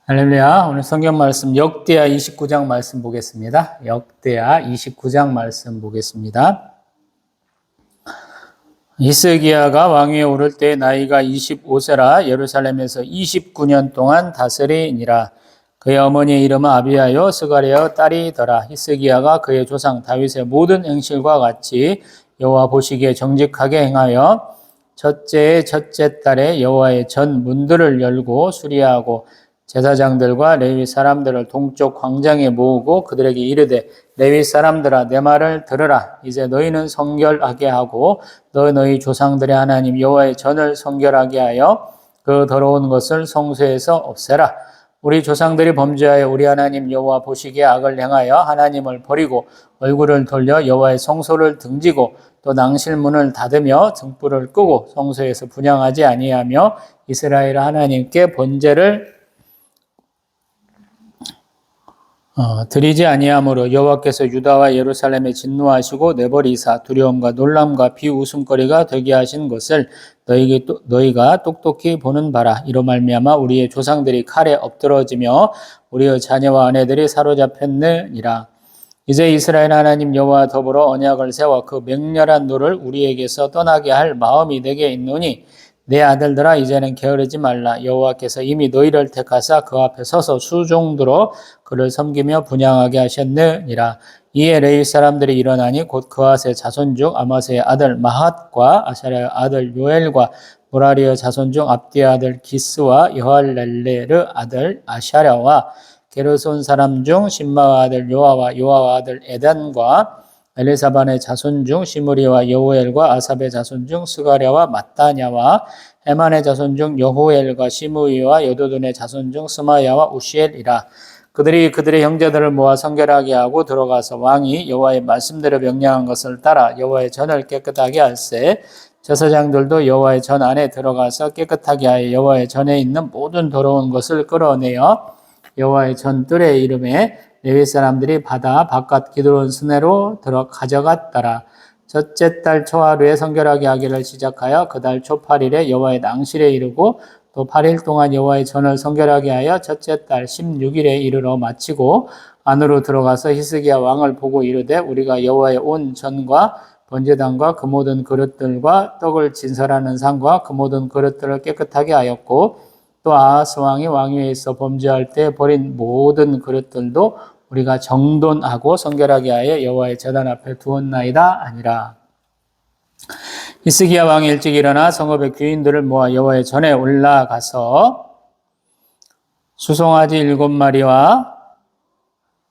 할렐루야. 오늘 성경 말씀 역대하 29장 말씀 보겠습니다. 역대하 29장 말씀 보겠습니다. 히스기야가 왕위에 오를 때 나이가 25세라 예루살렘에서 29년 동안 다스리니라. 그의 어머니의 이름은 아비야요 스가랴의 딸이더라. 히스기야가 그의 조상 다윗의 모든 행실과 같이 여호와 보시기에 정직하게 행하여 첫째의 첫째 달에 여호와의 전 문들을 열고 수리하고 제사장들과 레위 사람들을 동쪽 광장에 모으고 그들에게 이르되 레위 사람들아 내 말을 들으라. 이제 너희는 성결하게 하고 너희 조상들의 하나님 여호와의 전을 성결하게 하여 그 더러운 것을 성소에서 없애라. 우리 조상들이 범죄하여 우리 하나님 여호와 보시기에 악을 행하여 하나님을 버리고 얼굴을 돌려 여호와의 성소를 등지고 또 낭실문을 닫으며 등불을 끄고 성소에서 분향하지 아니하며 이스라엘 하나님께 번제를 드리지 아니하므로 여호와께서 유다와 예루살렘에 진노하시고 내버리사 두려움과 놀람과 비웃음거리가 되게 하신 것을 너희가 똑똑히 보는 바라. 이로 말미암아 우리의 조상들이 칼에 엎드러지며 우리의 자녀와 아내들이 사로잡혔느니라. 이제 이스라엘 하나님 여호와와 더불어 언약을 세워 그 맹렬한 노를 우리에게서 떠나게 할 마음이 내게 있노니 내 아들들아 이제는 게으르지 말라. 여호와께서 이미 너희를 택하사 그 앞에 서서 수종들어 그를 섬기며 분향하게 하셨느니라. 이에 레위 사람들이 일어나니 곧 그앗의 자손 중 아마스의 아들 마핫과 아샤랴의 아들 요엘과 모라리의 자손 중 압디의 아들 기스와 여할렐레르 아들 아샤랴와 게르손 사람 중 심마와 아들 요아와 아들 에단과 엘리사반의 자손 중 시므리와 여호엘과 아삽의 자손 중 스가랴와 마따냐와 헤만의 자손 중 여호엘과 시므이와 여도둔의 자손 중 스마야와 우시엘이라. 그들이 그들의 형제들을 모아 성결하게 하고 들어가서 왕이 여호와의 말씀대로 명령한 것을 따라 여호와의 전을 깨끗하게 할세. 제사장들도 여호와의 전 안에 들어가서 깨끗하게 하여 여호와의 전에 있는 모든 더러운 것을 끌어내어 여호와의 전 뜰의 이름에 레위 사람들이 바다 바깥 기드론 스내로 들어 가져갔더라. 첫째 달 초하루에 성결하게 하기를 시작하여 그 달 초 8일에 여호와의 낭실에 이르고 또 8일 동안 여호와의 전을 성결하게 하여 첫째 달 16일에 이르러 마치고 안으로 들어가서 히스기야 왕을 보고 이르되 우리가 여호와의 온 전과 번제단과 그 모든 그릇들과 떡을 진설하는 상과 그 모든 그릇들을 깨끗하게 하였고 또 아하스 왕이 왕위에 있어 범죄할 때 버린 모든 그릇들도 우리가 정돈하고 성결하게 하여 여호와의 제단 앞에 두었나이다 아니라. 히스기야 왕이 일찍 일어나 성읍의 귀인들을 모아 여호와의 전에 올라가서 수송아지 7마리와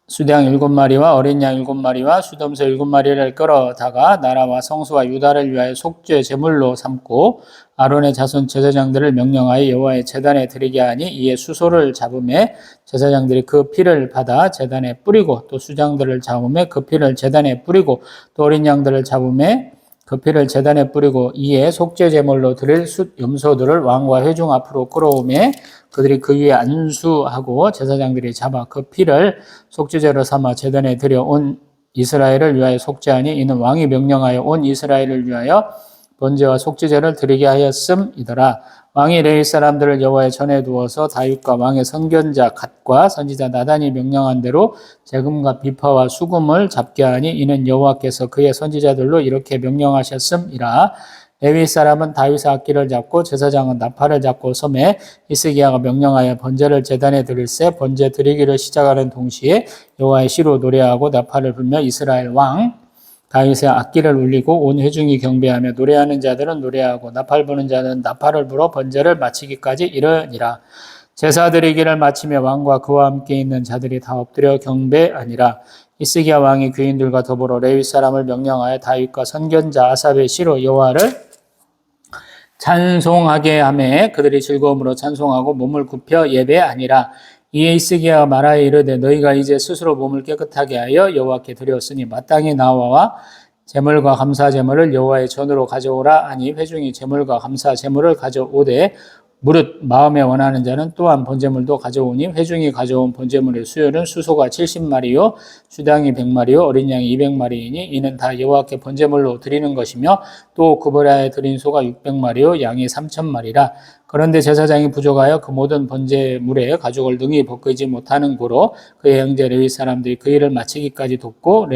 수양 7마리와 어린 양 7마리와 수dom소 7마리를 끌어다가 나라와 성소와 유다를 위하여 속죄 제물로 삼고 아론의 자손 제사장들을 명령하여 여호와의 제단에 드리게 하니 이에 수소를 잡음에 제사장들이 그 피를 받아 제단에 뿌리고 또 수장들을 잡음에 그 피를 제단에 뿌리고 또 어린 양들을 잡음에 그 피를 제단에 뿌리고 이에 속죄 제물로 드릴 숫 염소들을 왕과 회중 앞으로 끌어오매 그들이 그 위에 안수하고 제사장들이 잡아 그 피를 속죄제로 삼아 제단에 드려 온 이스라엘을 위하여 속죄하니 이는 왕이 명령하여 온 이스라엘을 위하여 번제와 속죄제를 드리게 하였음이더라. 왕이 레위 사람들을 여호와의 전에 두어서 다윗과 왕의 선견자 갓과 선지자 나단이 명령한 대로 재금과 비파와 수금을 잡게 하니 이는 여호와께서 그의 선지자들로 이렇게 명령하셨음이라. 레위 사람은 다윗의 악기를 잡고 제사장은 나팔을 잡고 섬에 히스기야가 명령하여 번제를 제단에 드릴새 번제 드리기를 시작하는 동시에 여호와의 시로 노래하고 나팔을 불며 이스라엘 왕 다윗의 악기를 울리고 온 회중이 경배하며 노래하는 자들은 노래하고 나팔 부는 자들은 나팔을 불어 번제를 마치기까지 이르니라. 제사 드리기를 마치며 왕과 그와 함께 있는 자들이 다 엎드려 경배하니라. 히스기야 왕이 귀인들과 더불어 레위 사람을 명령하여 다윗과 선견자 아삽의 시로 여호와를 찬송하게 하매 그들이 즐거움으로 찬송하고 몸을 굽혀 예배하니라. 이에 히스기야가 말하여 이르되 너희가 이제 스스로 몸을 깨끗하게 하여 여호와께 드렸으니 마땅히 나와 제물과 감사 제물을 여호와의 전으로 가져오라 하니 회중이 제물과 감사 제물을 가져오되 무릇 마음에 원하는 자는 또한 번제물도 가져오니 회중이 가져온 번제물의 수요는 수소가 70마리요 수당이 100마리요 어린 양이 200마리이니 이는 다 여호와께 번제물로 드리는 것이며 또 구별하여 드린 소가 600마리요 양이 3000마리라. 그런데 제사장이 부족하여 그 모든 번제물의 가죽을 능히 벗기지 못하는 고로 그의 형제 레위 사람들이 그 일을 마치기까지 돕고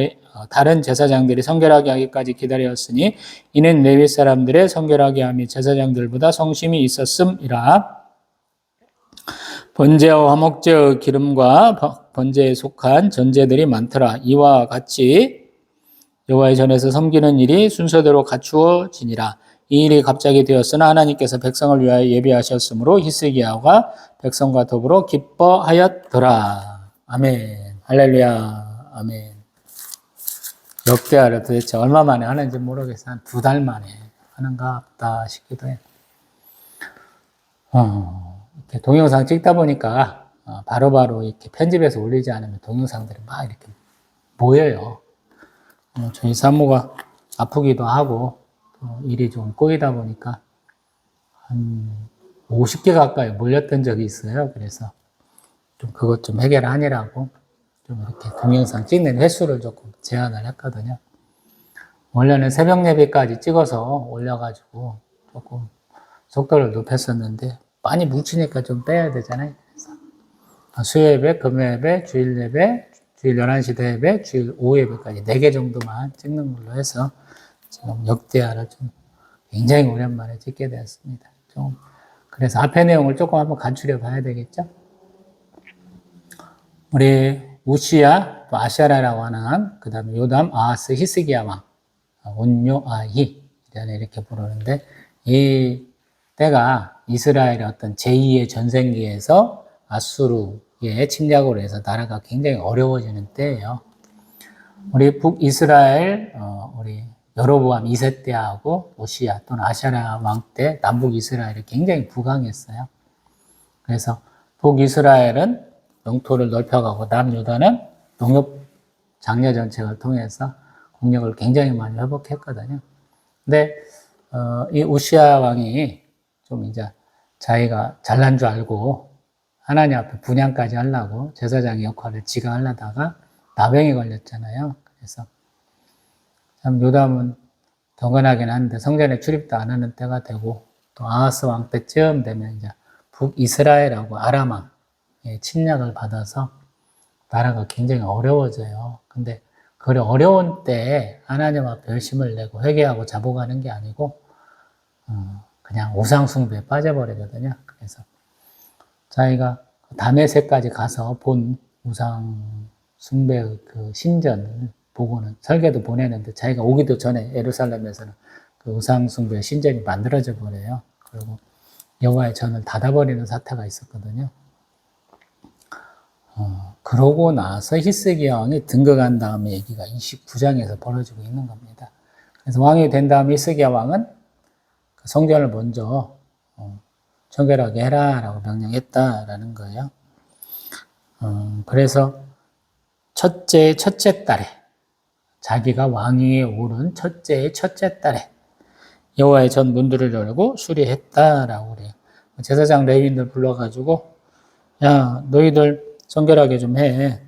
다른 제사장들이 성결하게 하기까지 기다렸으니 이는 레위 사람들의 성결하게 함이 제사장들보다 성심이 있었음이라. 번제와 화목제의 기름과 번제에 속한 전제들이 많더라. 이와 같이 여호와의 전에서 섬기는 일이 순서대로 갖추어지니라. 이 일이 갑자기 되었으나 하나님께서 백성을 위하여 예비하셨으므로 히스기야가 백성과 더불어 기뻐하였더라. 아멘. 할렐루야. 아멘. 역대하를 도대체 얼마 만에 하는지 모르겠어. 한 2달 만에 하는가 보다 싶기도 해. 이렇게 동영상 찍다 보니까 바로바로 이렇게 편집해서 올리지 않으면 동영상들이 막 이렇게 모여요. 저희 사모가 아프기도 하고 일이 좀 꼬이다 보니까 한 50개 가까이 몰렸던 적이 있어요. 그래서 좀 그것 좀 해결하느라고 좀 이렇게 동영상 찍는 횟수를 조금 제한을 했거든요. 원래는 새벽 예배까지 찍어서 올려가지고 조금 속도를 높였었는데 많이 뭉치니까 좀 빼야 되잖아요. 그래서 수요예배, 금요예배, 주일예배, 주일 11시 대예배, 주일 오후 예배까지 4개 정도만 찍는 걸로 해서 지금 역대하를 좀 굉장히 오랜만에 찍게 되었습니다. 좀 그래서 앞에 내용을 조금 한번 간추려 봐야 되겠죠? 우리 우시야, 또 아샤라라고 하는 그 다음에 요담, 아하스, 히스기야 왕, 온요, 아히 이렇게 부르는데 이 때가 이스라엘의 어떤 제2의 전생기에서 아수르의 침략으로 해서 나라가 굉장히 어려워지는 때예요. 우리 북이스라엘, 우리 여로보암 2세 때하고 오시야 또는 아샤라 왕 때 남북 이스라엘이 굉장히 부강했어요. 그래서 북이스라엘은 영토를 넓혀가고 남유다는 농업 장려 정책을 통해서 국력을 굉장히 많이 회복했거든요. 근데 이 우시야 왕이 좀 이제 자기가 잘난 줄 알고 하나님 앞에 분향까지 하려고 제사장의 역할을 지가 하려다가 나병이 걸렸잖아요. 그래서 참 요담은 경건하긴 한데 성전에 출입도 안 하는 때가 되고 또 아하스 왕 때쯤 되면 이제 북이스라엘하고 아람왕의 침략을 받아서 나라가 굉장히 어려워져요. 근데 그 어려운 때에 하나님 앞에 열심을 내고 회개하고 자복하는 게 아니고 그냥 우상 숭배에 빠져버리거든요. 그래서 자기가 다메섹까지 가서 본 우상 숭배의 그 신전을 보고는 설계도 보내는데 자기가 오기도 전에 예루살렘에서는 그 우상 숭배 신전이 만들어져 버려요. 그리고 여호와의 전을 닫아버리는 사태가 있었거든요. 그러고 나서 히스기야 왕이 등극한 다음에 얘기가 29장에서 벌어지고 있는 겁니다. 그래서 왕이 된 다음에 히스기야 왕은 그 성전을 먼저 청결하게 해라라고 명령했다라는 거예요. 그래서 첫째 달에 자기가 왕위에 오른 첫째의 첫째 달에 여호와의 전 문들을 열고 수리했다라고 그래요. 제사장 레위인들 불러가지고 야 너희들 성결하게 좀 해.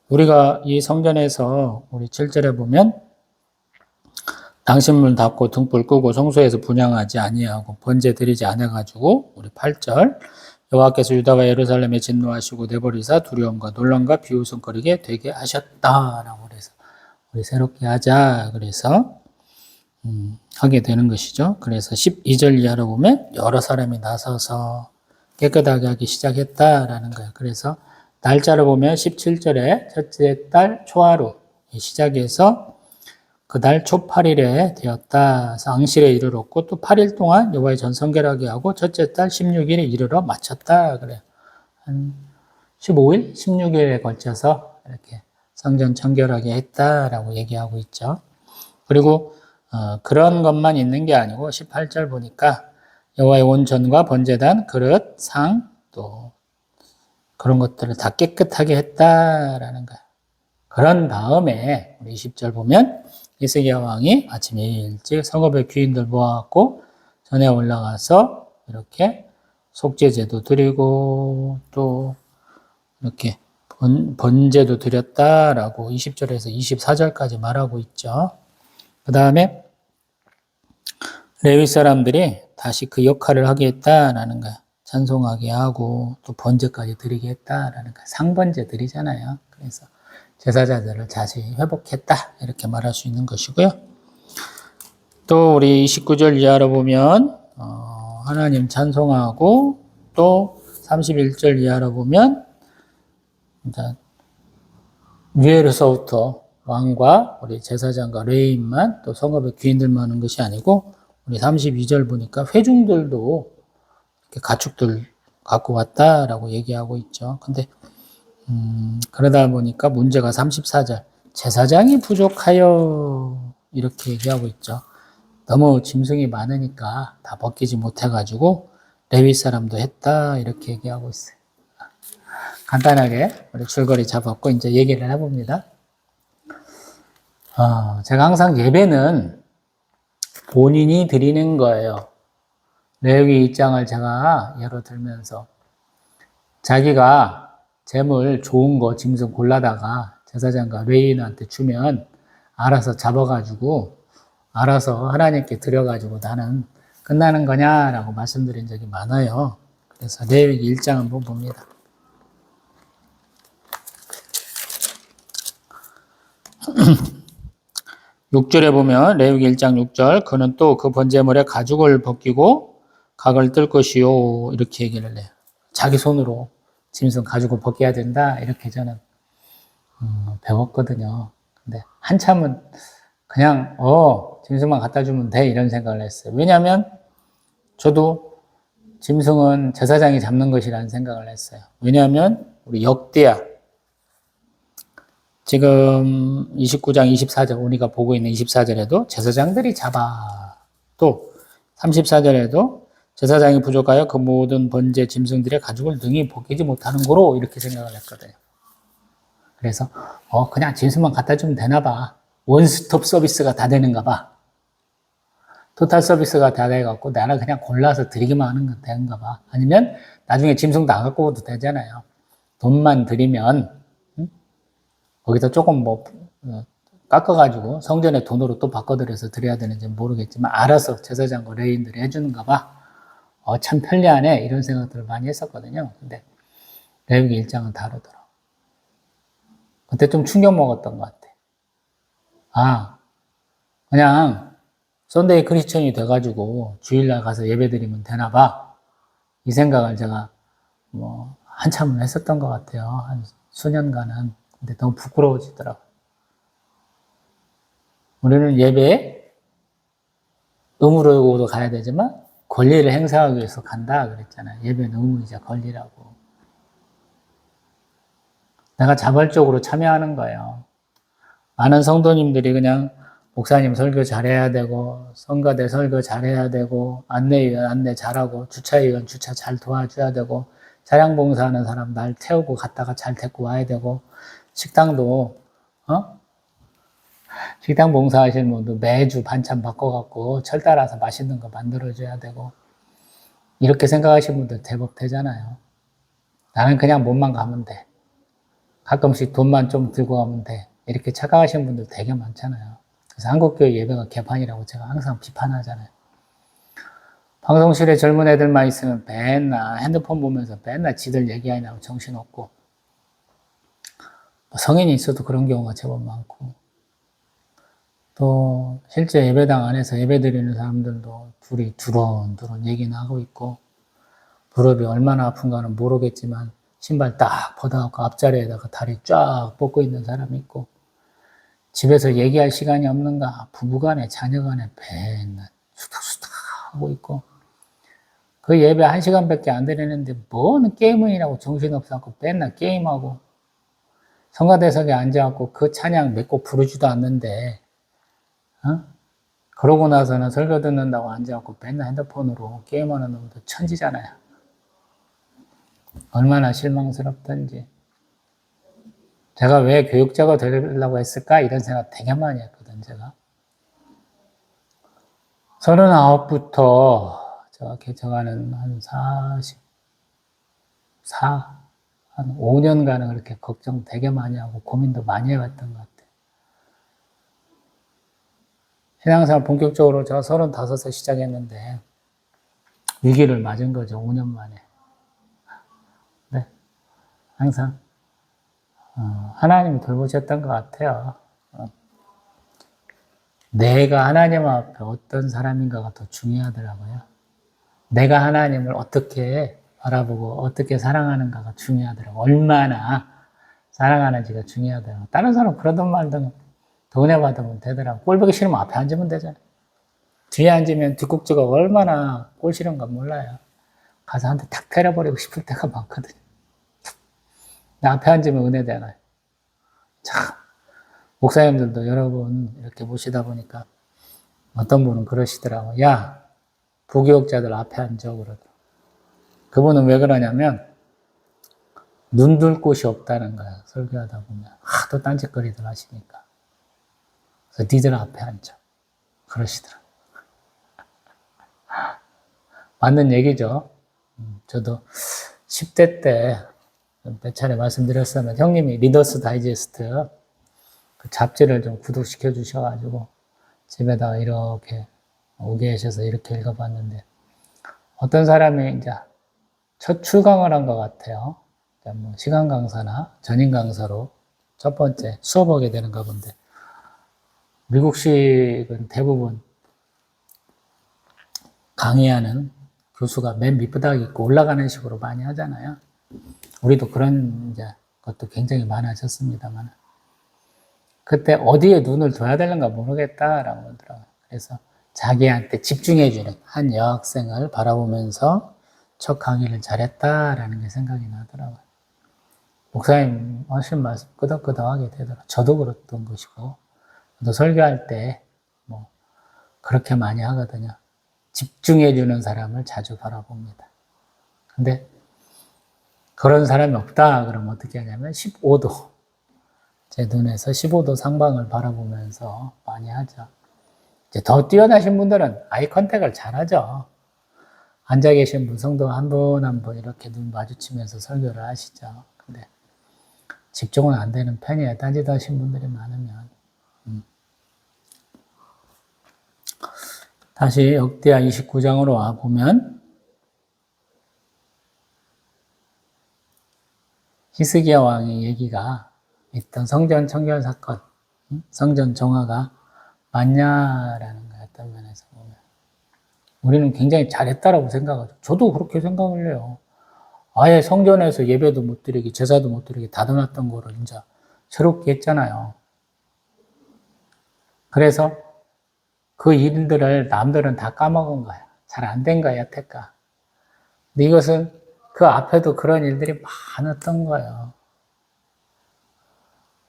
우리가 이 성전에서 우리 7절에 보면 당신문 닫고 등불 끄고 성소에서 분향하지 아니하고 번제 드리지 않아가지고 우리 8절 여호와께서 유다와 예루살렘에 진노하시고 내버리사 두려움과 놀람과 비웃음거리게 되게 하셨다라고 그래서 우리 새롭게 하자 그래서 하게 되는 것이죠. 그래서 12절 이하로 보면 여러 사람이 나서서 깨끗하게 하기 시작했다라는 거예요. 그래서 날짜를 보면 17절에 첫째 달 초하루 시작해서 그 달 초 8일에 되었다. 그래서 앙실에 이르렀고 또 8일 동안 여호와의 전 성결하게 하고 첫째 달 16일에 이르러 마쳤다. 그래요. 한 15일, 16일에 걸쳐서 이렇게 성전 청결하게 했다라고 얘기하고 있죠. 그리고 그런 것만 있는 게 아니고 18절 보니까 여호와의 온전과 번제단, 그릇, 상, 또 그런 것들을 다 깨끗하게 했다라는 거예요. 그런 다음에 우리 20절 보면 히스기야 왕이 아침에 일찍 성읍의 귀인들 모아갖고 전에 올라가서 이렇게 속죄제도 드리고 또 이렇게 번제도 드렸다라고 20절에서 24절까지 말하고 있죠. 그 다음에 레위 사람들이 다시 그 역할을 하겠다라는 거야. 찬송하게 하고 또 번제까지 드리게 했다라는 거야. 상번제 드리잖아요. 그래서 제사자들을 다시 회복했다 이렇게 말할 수 있는 것이고요. 또 우리 29절 이하로 보면 하나님 찬송하고 또 31절 이하로 보면 위에로서부터 왕과 우리 제사장과 레위인만 또 성읍의 귀인들만 하는 것이 아니고 우리 32절 보니까 회중들도 이렇게 가축들 갖고 왔다라고 얘기하고 있죠. 근데 그러다 보니까 문제가 34절 제사장이 부족하여 이렇게 얘기하고 있죠. 너무 짐승이 많으니까 다 벗기지 못해가지고 레위 사람도 했다 이렇게 얘기하고 있어요. 간단하게 우리 줄거리 잡았고 이제 얘기를 해봅니다. 제가 항상 예배는 본인이 드리는 거예요. 레위기 1장을 제가 예로 들면서 자기가 재물 좋은 거 짐승 골라다가 제사장과 레위인한테 주면 알아서 잡아가지고 알아서 하나님께 드려가지고 나는 끝나는 거냐라고 말씀드린 적이 많아요. 그래서 레위기 1장 한번 봅니다. 6절에 보면 레위기 1장 6절 그는 또 그 번제물에 가죽을 벗기고 각을 뜰 것이요 이렇게 얘기를 해요. 자기 손으로 짐승 가죽을 벗겨야 된다 이렇게 저는 배웠거든요. 근데 한참은 그냥 짐승만 갖다 주면 돼 이런 생각을 했어요. 왜냐하면 저도 짐승은 제사장이 잡는 것이라는 생각을 했어요. 왜냐하면 우리 역대야 지금 29장 24절 우리가 보고 있는 24절에도 제사장들이 잡아 또 34절에도 제사장이 부족하여 그 모든 번제 짐승들의 가죽을 능히 벗기지 못하는 거로 이렇게 생각을 했거든요. 그래서 그냥 짐승만 갖다 주면 되나 봐. 원스톱 서비스가 다 되는가 봐. 토탈 서비스가 다 돼갖고 나는 그냥 골라서 드리기만 하는 건 되는가 봐. 아니면 나중에 짐승도 안 갖고 오도 되잖아요. 돈만 드리면 거기서 조금 깎아가지고 성전에 돈으로 또 바꿔드려서 드려야 되는지 모르겠지만 알아서 제사장과 레위인들이 해주는가 봐. 참 편리하네 이런 생각들을 많이 했었거든요. 근데 레위기 1장은 다르더라고. 그때 좀 충격 먹었던 것 같아. 그냥 썬데이 크리스천이 돼가지고 주일날 가서 예배드리면 되나 봐. 이 생각을 제가 한참을 했었던 것 같아요. 한 수년간은. 근데 너무 부끄러워지더라고요. 우리는 예배에 의무로 가야 되지만 권리를 행사하기 위해서 간다 그랬잖아요. 예배는 의무이자 권리라고. 내가 자발적으로 참여하는 거예요. 많은 성도님들이 그냥 목사님 설교 잘해야 되고 성가대 설교 잘해야 되고 안내위원 안내 잘하고 주차위원 주차 잘 도와줘야 되고 차량 봉사하는 사람 날 태우고 갔다가 잘 데리고 와야 되고 식당도 식당 봉사하시는 분도 매주 반찬 바꿔갖고 철 따라서 맛있는 거 만들어줘야 되고 이렇게 생각하시는 분들 대부분 되잖아요. 나는 그냥 몸만 가면 돼. 가끔씩 돈만 좀 들고 가면 돼. 이렇게 착각하시는 분들 되게 많잖아요. 그래서 한국교회 예배가 개판이라고 제가 항상 비판하잖아요. 방송실에 젊은 애들만 있으면 맨날 핸드폰 보면서 맨날 지들 얘기하냐고 정신없고 성인이 있어도 그런 경우가 제법 많고 또 실제 예배당 안에서 예배드리는 사람들도 둘이 두런두런 얘기는 하고 있고 무릎이 얼마나 아픈가는 모르겠지만 신발 딱 벗어갖고 앞자리에다가 다리 쫙 뻗고 있는 사람이 있고 집에서 얘기할 시간이 없는가 부부간에 자녀간에 맨날 수닥수닥 하고 있고 그 예배 1시간밖에 안 드리는데 뭐는 게임이라고 정신없어갖고 맨날 게임하고 성가대석에 앉아갖고 그 찬양 몇 곡 부르지도 않는데 그러고 나서는 설교 듣는다고 앉아갖고 맨날 핸드폰으로 게임하는 놈도 천지잖아요. 얼마나 실망스럽던지. 제가 왜 교육자가 되려고 했을까? 이런 생각 되게 많이 했거든, 제가. 39부터 제가 개척하는 한 5년간은 그렇게 걱정 되게 많이 하고 고민도 많이 해봤던 것 같아요. 신앙생활 본격적으로 제가 35세 시작했는데 위기를 맞은 거죠. 5년 만에. 네. 항상 하나님이 돌보셨던 것 같아요. 내가 하나님 앞에 어떤 사람인가가 더 중요하더라고요. 내가 하나님을 어떻게 바라보고 어떻게 사랑하는가가 중요하더라고요. 얼마나 사랑하는지가 중요하더라고요. 다른 사람 그러던 말든 더 은혜 받으면 되더라고요. 꼴 보기 싫으면 앞에 앉으면 되잖아요. 뒤에 앉으면 뒷국지가 얼마나 꼴 싫은가 몰라요. 가서 한 대 탁 때려버리고 싶을 때가 많거든요. 앞에 앉으면 은혜되나요? 참, 목사님들도 여러분 이렇게 모시다 보니까 어떤 분은 그러시더라고요. 야, 부교육자들 앞에 앉아 그러더라고요. 그분은 왜 그러냐면 눈 둘 곳이 없다는 거야. 설교하다 보면 하도 딴짓거리들 하시니까. 그래서 니들 앞에 앉아. 그러시더라고요. 맞는 얘기죠. 저도 10대 때 몇 차례 말씀드렸으면 형님이 리더스 다이제스트 그 잡지를 좀 구독시켜 주셔가지고 집에다가 이렇게 오게 하셔서 이렇게 읽어봤는데 어떤 사람이 이제 첫 출강을 한 것 같아요. 뭐 시간 강사나 전임 강사로 첫 번째 수업하게 되는가 본데 미국식은 대부분 강의하는 교수가 맨 밑바닥에 있고 올라가는 식으로 많이 하잖아요. 우리도 그런 이제 것도 굉장히 많아졌습니다만 그때 어디에 눈을 둬야 되는가 모르겠다라고 하더라고요. 그래서 자기한테 집중해주는 한 여학생을 바라보면서 첫 강의를 잘했다라는 게 생각이 나더라고요. 목사님 하신 말씀 끄덕끄덕하게 되더라고요. 저도 그랬던 것이고 저도 설교할 때 뭐 그렇게 많이 하거든요. 집중해주는 사람을 자주 바라봅니다. 근데 그런 사람이 없다 그러면 어떻게 하냐면 15도 제 눈에서 15도 상방을 바라보면서 많이 하죠. 이제 더 뛰어나신 분들은 아이 컨택을 잘 하죠. 앉아 계신 분, 성도 한 분 한 분 이렇게 눈 마주치면서 설교를 하시죠. 근데 집중은 안 되는 편이에요. 딴짓 하신 분들이 많으면. 다시 역대하 29장으로 와 보면 히스기야 왕의 얘기가 있던 성전 청결 사건, 성전 정화가 맞냐라는 거예요. 어떤 면에서 보면. 우리는 굉장히 잘했다라고 생각하죠. 저도 그렇게 생각을 해요. 아예 성전에서 예배도 못 드리게, 제사도 못 드리게 닫아놨던 거를 이제 새롭게 했잖아요. 그래서 그 일들을 남들은 다 까먹은 거야. 잘 안 된 거야, 여태까. 근데 이것은 그 앞에도 그런 일들이 많았던 거예요.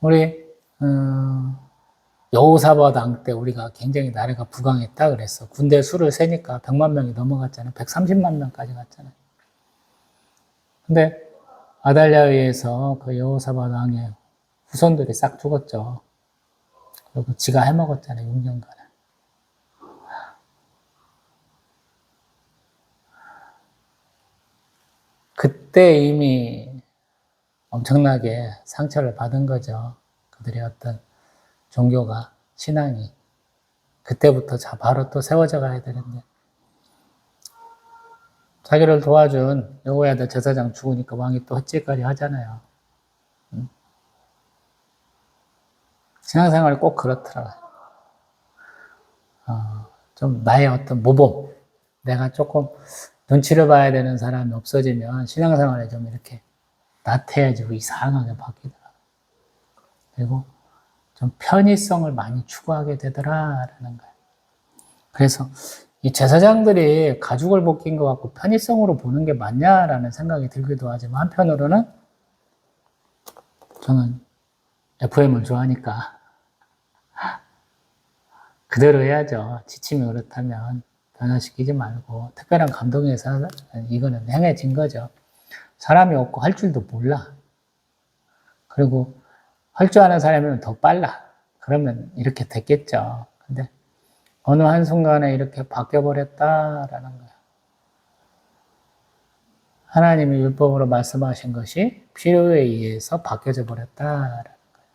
우리 여호사밧 왕 때 우리가 굉장히 나라가 부강했다 그랬어. 군대 수를 세니까 100만 명이 넘어갔잖아요. 130만 명까지 갔잖아요. 근데 아달랴에 의해서 그 여호사밧 왕의 후손들이 싹 죽었죠. 그리고 지가 해먹었잖아요. 6년간. 그때 이미 엄청나게 상처를 받은 거죠. 그들의 어떤 종교가, 신앙이. 그때부터 바로 또 세워져 가야 되는데. 자기를 도와준 여호야다 제사장 죽으니까 왕이 또 헛짓거리 하잖아요. 신앙생활이 꼭 그렇더라고요. 좀 나의 어떤 모범, 내가 조금 눈치를 봐야 되는 사람이 없어지면 신앙생활에 좀 이렇게 나태해지고 이상하게 바뀌더라고요. 그리고 좀 편의성을 많이 추구하게 되더라라는 거예요. 그래서 이 제사장들이 가죽을 벗긴 것 같고 편의성으로 보는 게 맞냐라는 생각이 들기도 하지만 한편으로는 저는 FM을 좋아하니까 그대로 해야죠. 지침이 그렇다면 변화시키지 말고 특별한 감동에서 이거는 행해진 거죠. 사람이 없고 할 줄도 몰라. 그리고 할 줄 아는 사람이면 더 빨라. 그러면 이렇게 됐겠죠. 근데 어느 한순간에 이렇게 바뀌어버렸다라는 거예요. 하나님이 율법으로 말씀하신 것이 필요에 의해서 바뀌어져 버렸다라는 거예요.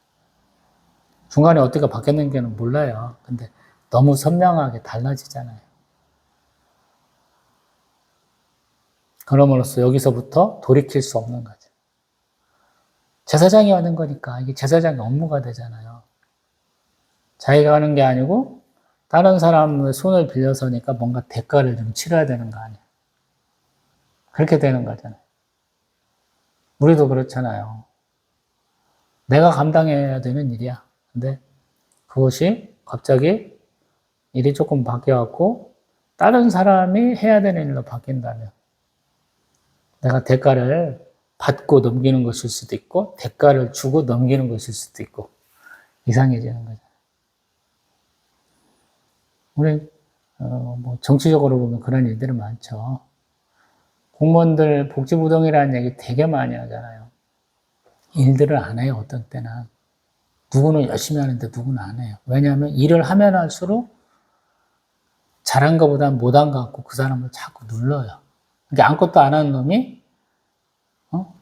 중간에 어떻게 바뀌었는지는 몰라요. 근데 너무 선명하게 달라지잖아요. 그럼으로써 여기서부터 돌이킬 수 없는 거죠. 제사장이 하는 거니까 이게 제사장의 업무가 되잖아요. 자기가 하는 게 아니고 다른 사람의 손을 빌려서니까 뭔가 대가를 좀 치러야 되는 거 아니에요. 그렇게 되는 거잖아요. 우리도 그렇잖아요. 내가 감당해야 되는 일이야. 근데 그것이 갑자기 일이 조금 바뀌어갖고 다른 사람이 해야 되는 일로 바뀐다면 내가 대가를 받고 넘기는 것일 수도 있고 대가를 주고 넘기는 것일 수도 있고 이상해지는 거죠. 우리 뭐 정치적으로 보면 그런 일들이 많죠. 공무원들 복지부동이라는 얘기 되게 많이 하잖아요. 일들을 안 해요, 어떤 때는. 누구는 열심히 하는데 누구는 안 해요. 왜냐하면 일을 하면 할수록 잘한 것보다 못한 것 같고 그 사람을 자꾸 눌러요. 그러니까 아무것도 안 하는 놈이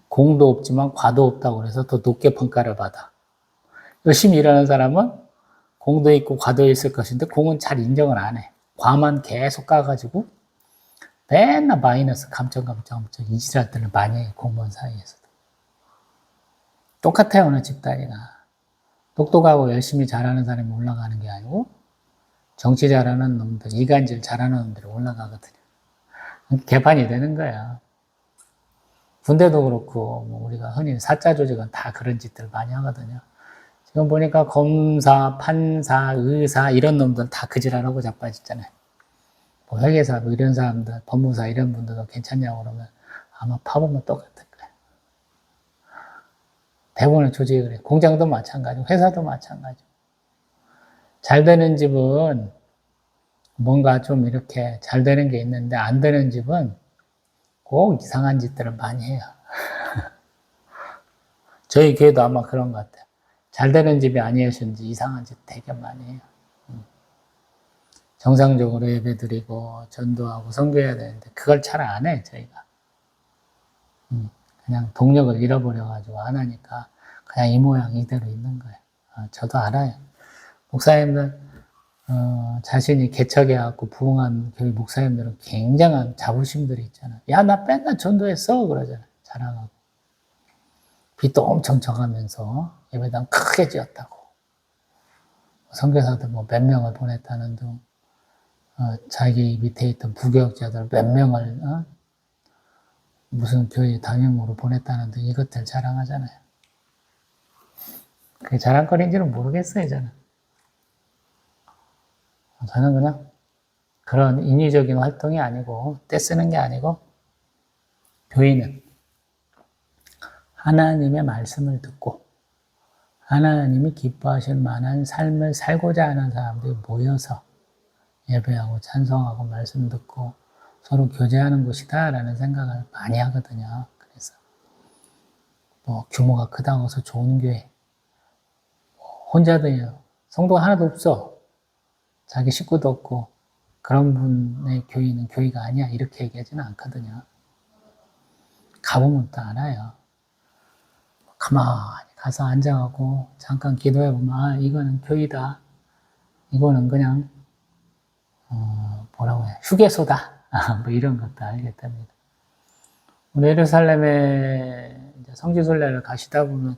공도 없지만 과도 없다고 그래서 더 높게 평가를 받아. 열심히 일하는 사람은 공도 있고 과도 있을 것인데 공은 잘 인정을 안 해. 과만 계속 까가지고 맨날 마이너스 감점 이지랄들을 많이 해요. 공무원 사이에서도. 똑같아요. 어느 집단이나. 똑똑하고 열심히 잘하는 사람이 올라가는 게 아니고 정치 잘하는 놈들, 이간질 잘하는 놈들이 올라가거든요. 개판이 되는 거야. 군대도 그렇고 뭐 우리가 흔히 사자 조직은 다 그런 짓들 많이 하거든요. 지금 보니까 검사, 판사, 의사 이런 놈들 다 그 짓하라고 자빠졌잖아요. 뭐 회계사 뭐 이런 사람들, 법무사 이런 분들도 괜찮냐고 그러면 아마 파보면 똑같을 거예요. 대부분의 조직이 그래. 공장도 마찬가지고 회사도 마찬가지고. 잘 되는 집은 뭔가 좀 이렇게 잘 되는 게 있는데 안 되는 집은 꼭 이상한 짓들을 많이 해요. 저희 교회도 아마 그런 것 같아요. 잘 되는 집이 아니었는지 이상한 짓 되게 많이 해요. 정상적으로 예배드리고 전도하고 선교해야 되는데 그걸 잘 안 해, 저희가. 그냥 동력을 잃어버려가지고 안 하니까 그냥 이 모양 이대로 있는 거예요. 저도 알아요. 목사님들 자신이 개척해갖고 부흥한 교회 목사님들은 굉장한 자부심들이 있잖아요. 야, 나 맨날 전도했어 그러잖아요. 자랑하고. 빚도 엄청 져가면서 예배당 크게 지었다고. 선교사들 뭐 몇 명을 보냈다는 등 자기 밑에 있던 부교역자들 몇 명을 무슨 교회 담임으로 보냈다는 등 이것들 자랑하잖아요. 그게 자랑거리인지는 모르겠어요, 저는. 저는 그냥 그런 인위적인 활동이 아니고 떼쓰는 게 아니고 교회는 하나님의 말씀을 듣고 하나님이 기뻐하실 만한 삶을 살고자 하는 사람들이 모여서 예배하고 찬송하고 말씀 듣고 서로 교제하는 곳이다 라는 생각을 많이 하거든요. 그래서 뭐 규모가 크다고 해서 좋은 교회 혼자도요. 성도가 하나도 없어. 자기 식구도 없고 그런 분의 교회는 교회가 아니야 이렇게 얘기하지는 않거든요. 가보면 또 알아요. 가만히 가서 앉아가고 잠깐 기도해보면 이거는 교회다. 이거는 그냥 뭐라고 해요? 휴게소다. 뭐 이런 것도 알게 됩니다. 예루살렘에 성지순례를 가시다 보면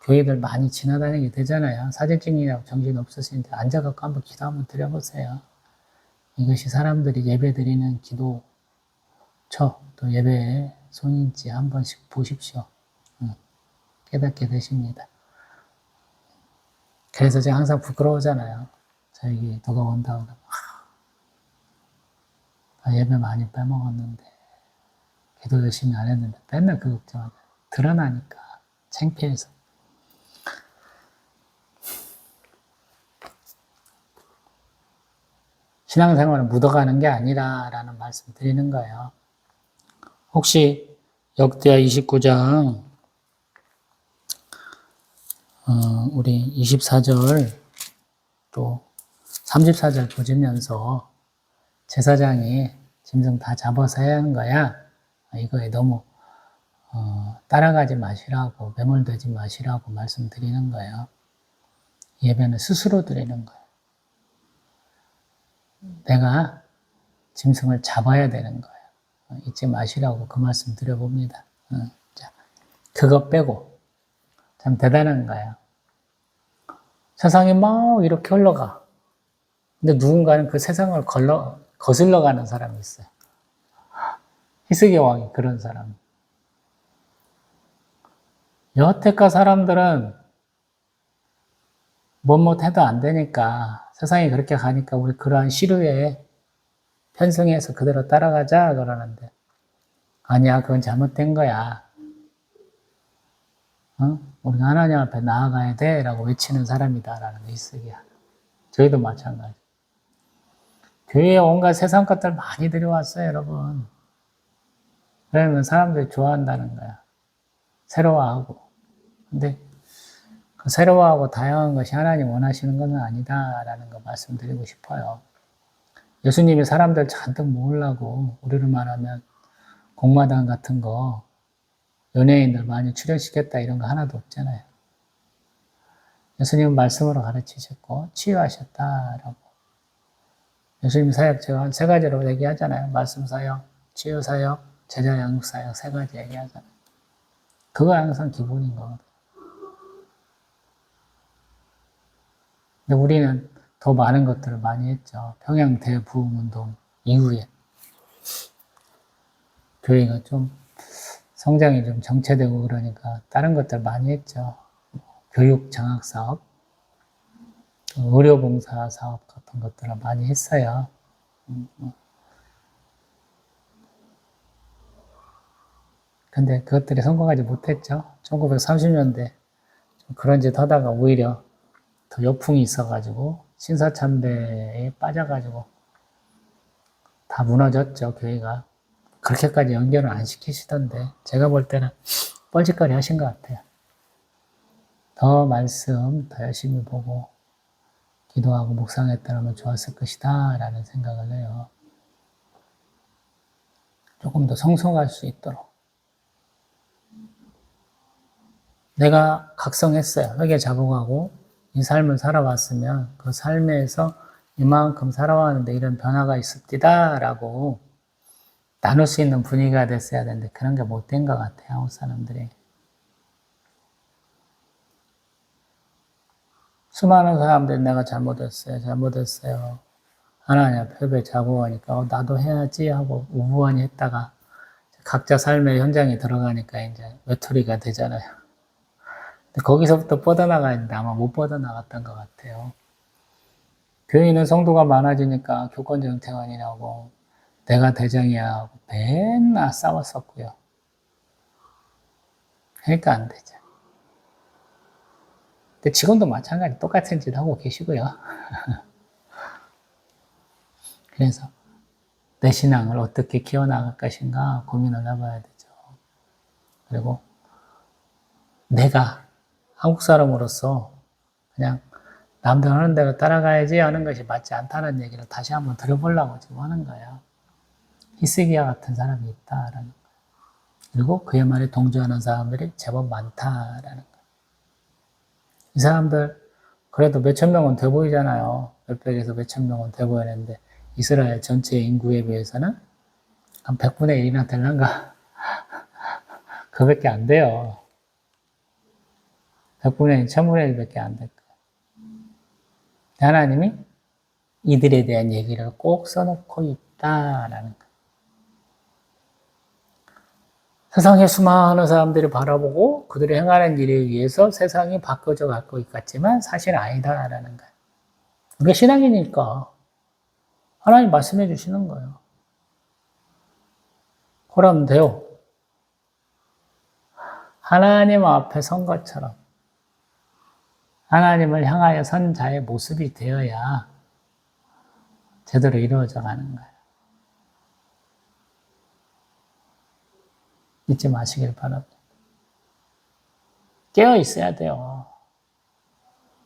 교회들 많이 지나다니게 되잖아요. 사진 찍느냐고 정신 없으신데 앉아갖고 한번 기도 한번 드려보세요. 이것이 사람들이 예배 드리는 기도처, 또 예배의 손인지 한 번씩 보십시오. 깨닫게 되십니다. 그래서 제가 항상 부끄러우잖아요. 저에게 누가 온다고 그러면 예배 많이 빼먹었는데 기도 열심히 안 했는데 맨날 그 걱정하죠. 드러나니까 창피해서. 신앙생활은 묻어가는 게 아니라 라는 말씀 드리는 거예요. 혹시 역대하 29장 우리 24절 또 34절 보시면서 제사장이 짐승 다 잡아서 해야 하는 거야. 이거에 너무 따라가지 마시라고 매몰되지 마시라고 말씀드리는 거예요. 예배는 스스로 드리는 거예요. 내가 짐승을 잡아야 되는 거예요. 잊지 마시라고 그 말씀 드려봅니다. 자, 그거 빼고 참 대단한 거예요. 세상이 막 이렇게 흘러가. 근데 누군가는 그 세상을 거슬러 가는 사람이 있어요. 히스기야 왕이 그런 사람. 여태껏 사람들은 뭐못해도 안 되니까 세상이 그렇게 가니까 우리 그러한 시류에 편승해서 그대로 따라가자 그러는데 아니야, 그건 잘못된 거야. 우리가 하나님 앞에 나아가야 돼 라고 외치는 사람이다라는 게 히스기야. 저희도 마찬가지. 교회에 온갖 세상 것들 많이 들여왔어요, 여러분. 그러면 사람들이 좋아한다는 거야. 새로워하고. 근데 그 새로워하고 다양한 것이 하나님 원하시는 것은 아니다라는 거 말씀드리고 싶어요. 예수님이 사람들 잔뜩 모으려고 우리를 말하면 공마당 같은 거 연예인들 많이 출연시켰다 이런 거 하나도 없잖아요. 예수님은 말씀으로 가르치셨고 치유하셨다라고. 예수님 사역 제가 한 3가지로 얘기하잖아요. 말씀 사역, 치유 사역, 제자 양육 사역 3가지 얘기하잖아요. 그거 항상 기본인 거거든요. 근데 우리는 더 많은 것들을 많이 했죠. 평양 대부흥운동 이후에 교회가 좀 성장이 좀 정체되고 그러니까 다른 것들 많이 했죠. 교육 장학 사업, 의료봉사 사업 같은 것들을 많이 했어요. 근데 그것들이 성공하지 못했죠. 1930년대 그런 짓 하다가 오히려 더 역풍이 있어가지고 신사참배에 빠져가지고 다 무너졌죠, 교회가. 그렇게까지 연결을 안 시키시던데 제가 볼 때는 뻘짓거리 하신 것 같아요. 더 말씀 더 열심히 보고 기도하고 묵상했더라면 좋았을 것이다 라는 생각을 해요. 조금 더 성숙할 수 있도록. 내가 각성했어요. 회개 자복하고 이 삶을 살아왔으면 그 삶에서 이만큼 살아왔는데 이런 변화가 있습니다 라고 나눌 수 있는 분위기가 됐어야 되는데 그런 게 못 된 것 같아요. 한국 사람들이. 수많은 사람들이 내가 잘못했어요. 하나님 앞에 회개 자복하니까 나도 해야지 하고 우부하니 했다가 각자 삶의 현장에 들어가니까 이제 외톨이가 되잖아요. 근데 거기서부터 뻗어나가야 되는데 아마 못 뻗어나갔던 것 같아요. 교회는 성도가 많아지니까 교권적 태관이라고 내가 대장이야 하고 맨날 싸웠었고요. 그러니까 안 되죠. 근데 지금도 마찬가지 똑같은 짓 하고 계시고요. 그래서 내 신앙을 어떻게 키워나갈 것인가 고민을 해봐야 되죠. 그리고 내가 한국 사람으로서 그냥 남들 하는 대로 따라가야지 하는 것이 맞지 않다는 얘기를 다시 한번 들어보려고 지금 하는 거예요. 히스기야 같은 사람이 있다라는 거예요. 그리고 그의 말에 동조하는 사람들이 제법 많다라는 거예요. 이 사람들 그래도 몇천 명은 돼 보이잖아요. 몇백에서 몇천 명은 돼 보이는데 이스라엘 전체 인구에 비해서는 한 100분의 1이나 될란가? 그거밖에 안 돼요. 100분의 1, 1000분의 1밖에 안 될 거예요. 하나님이 이들에 대한 얘기를 꼭 써놓고 있다라는 거예요. 세상에 수많은 사람들이 바라보고 그들이 행하는 일에 의해서 세상이 바꿔져 갈 것 같지만 사실 아니다라는 거예요. 우리가 신앙이니까 하나님 말씀해 주시는 거예요. 그럼 돼요. 하나님 앞에 선 것처럼 하나님을 향하여 선 자의 모습이 되어야 제대로 이루어져 가는 거예요. 잊지 마시길 바랍니다. 깨어 있어야 돼요.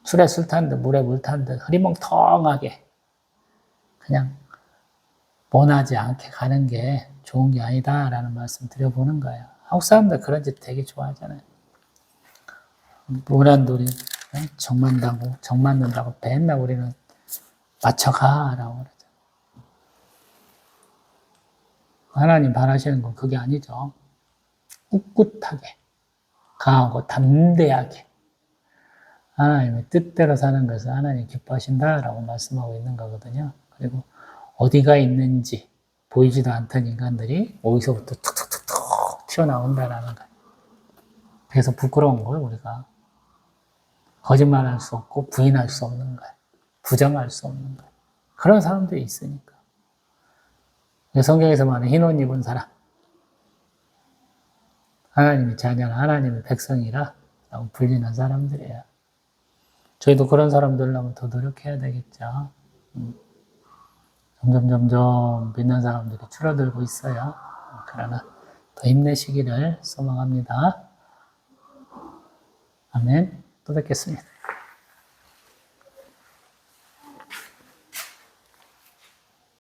술에 술 탄 듯 물에 물 탄 듯 흐리멍텅하게 그냥 원하지 않게 가는 게 좋은 게 아니다라는 말씀 드려보는 거예요. 한국 사람들 그런 짓 되게 좋아하잖아요. 무난돌이 정 맞는다고 맨날 우리는 맞춰가라고 그러죠. 하나님 바라시는 건 그게 아니죠. 꿋꿋하게, 강하고 담대하게 하나님의 뜻대로 사는 것을 하나님 기뻐하신다라고 말씀하고 있는 거거든요. 그리고 어디가 있는지 보이지도 않던 인간들이 어디서부터 툭툭툭툭 튀어나온다라는 거예요. 그래서 부끄러운 거예요, 우리가. 거짓말할 수 없고 부인할 수 없는 거예요. 부정할 수 없는 거예요. 그런 사람들이 있으니까. 성경에서 말하는 흰 옷 입은 사람, 하나님의 자녀나 하나님의 백성이라 불리는 사람들이에요. 저희도 그런 사람들이라면 더 노력해야 되겠죠. 점점 믿는 사람들이 줄어들고 있어요. 그러나 더 힘내시기를 소망합니다. 아멘. 또 뵙겠습니다.